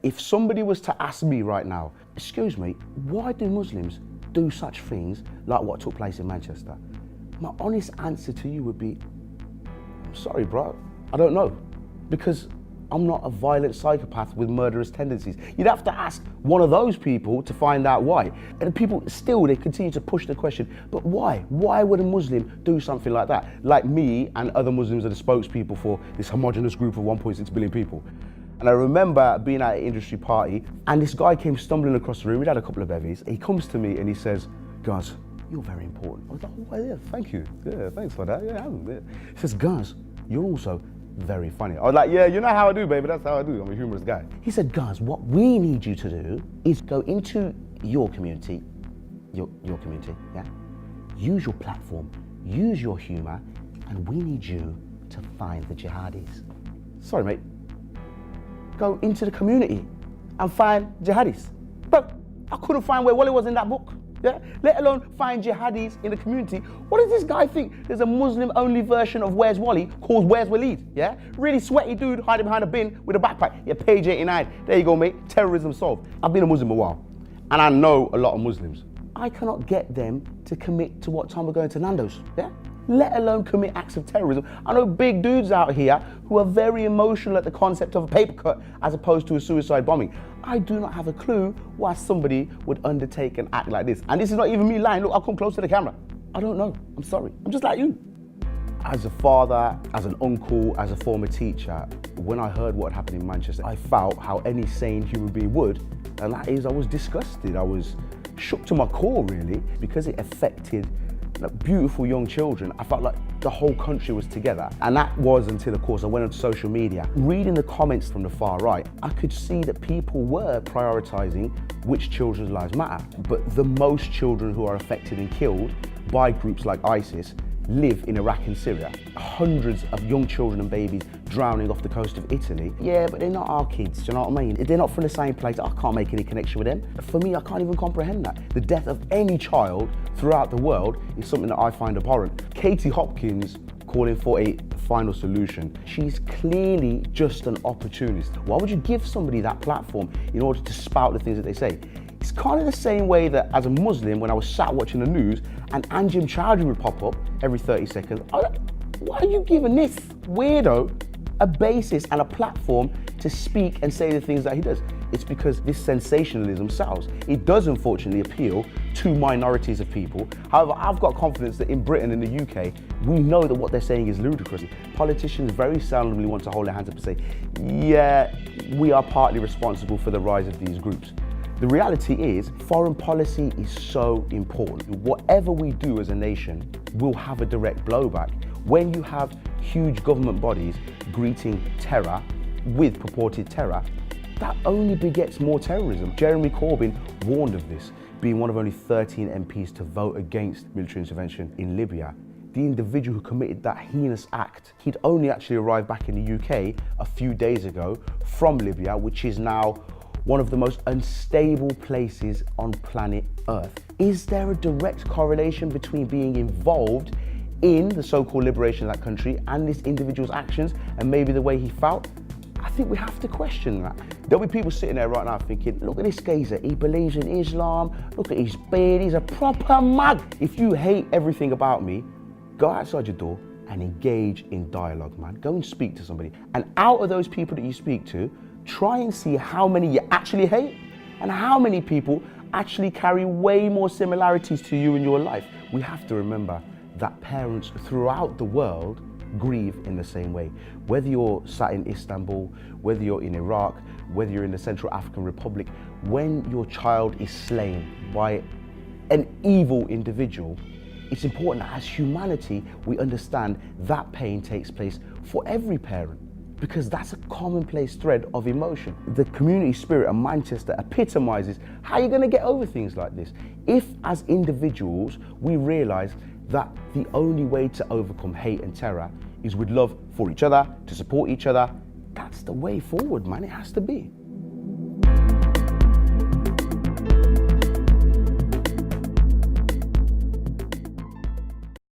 If somebody was to ask me right now, excuse me, why do Muslims do such things like what took place in Manchester? My honest answer to you would be, I'm sorry, bro, I don't know. Because I'm not a violent psychopath with murderous tendencies. You'd have to ask one of those people to find out why. And people still, they continue to push the question, but why? Why would a Muslim do something like that? Like me and other Muslims are the spokespeople for this homogenous group of 1.6 billion people. And I remember being at an industry party and this guy came stumbling across the room. We'd had a couple of bevies. He comes to me and he says, Guz, you're very important. I was like, oh, well, yeah, thank you. Yeah, thanks for that. Yeah, He says, Guz, you're also very funny. I was like, yeah, you know how I do, baby. That's how I do. I'm a humorous guy. He said, Guz, what we need you to do is go into your community, your community, yeah? Use your platform, use your humor, and we need you to find the jihadis. Sorry, mate. Go into the community and find jihadis. Bro, I couldn't find where Wally was in that book. Yeah? Let alone find jihadis in the community. What does this guy think? There's a Muslim-only version of Where's Wally called Where's Waleed, yeah? Really sweaty dude hiding behind a bin with a backpack. Yeah, page 89. There you go, mate. Terrorism solved. I've been a Muslim a while, and I know a lot of Muslims. I cannot get them to commit to what time we're going to Nando's, yeah? Let alone commit acts of terrorism. I know big dudes out here who are very emotional at the concept of a paper cut as opposed to a suicide bombing. I do not have a clue why somebody would undertake an act like this. And this is not even me lying. Look, I'll come close to the camera. I don't know. I'm sorry. I'm just like you. As a father, as an uncle, as a former teacher, when I heard what happened in Manchester, I felt how any sane human being would, and that is I was disgusted. I was shook to my core, really, because it affected beautiful young children. I felt like the whole country was together. And that was until, of course, I went onto social media. Reading the comments from the far right, I could see that people were prioritizing which children's lives matter. But the most children who are affected and killed by groups like ISIS live in Iraq and Syria. Hundreds of young children and babies drowning off the coast of Italy. Yeah, but they're not our kids, do you know what I mean? They're not from the same place. I can't make any connection with them. For me, I can't even comprehend that. The death of any child throughout the world is something that I find abhorrent. Katie Hopkins calling for a final solution. She's clearly just an opportunist. Why would you give somebody that platform in order to spout the things that they say? It's kind of the same way that as a Muslim, when I was sat watching the news and Anjem Chowdhury would pop up every 30 seconds, I was like, why are you giving this weirdo a basis and a platform to speak and say the things that he does? It's because this sensationalism sells. It does unfortunately appeal to minorities of people. However, I've got confidence that in Britain and the UK, we know that what they're saying is ludicrous. Politicians very seldomly want to hold their hands up and say, yeah, we are partly responsible for the rise of these groups. The reality is, foreign policy is so important. Whatever we do as a nation will have a direct blowback. When you have huge government bodies greeting terror with purported terror, that only begets more terrorism. Jeremy Corbyn warned of this, being one of only 13 MPs to vote against military intervention in Libya. The individual who committed that heinous act, he'd only actually arrived back in the UK a few days ago from Libya, which is now one of the most unstable places on planet Earth. Is there a direct correlation between being involved in the so-called liberation of that country and this individual's actions and maybe the way he felt? I think we have to question that. There'll be people sitting there right now thinking, look at this geezer, he believes in Islam, look at his beard, he's a proper mug. If you hate everything about me, go outside your door and engage in dialogue, man. Go and speak to somebody. And out of those people that you speak to, try and see how many you actually hate and how many people actually carry way more similarities to you in your life. We have to remember that parents throughout the world grieve in the same way. Whether you're sat in Istanbul, whether you're in Iraq, whether you're in the Central African Republic, when your child is slain by an evil individual, it's important that as humanity, we understand that pain takes place for every parent, because that's a commonplace thread of emotion. The community spirit of Manchester epitomizes how you're going to get over things like this. If, as individuals, we realize that the only way to overcome hate and terror is with love for each other, to support each other, that's the way forward, man. It has to be.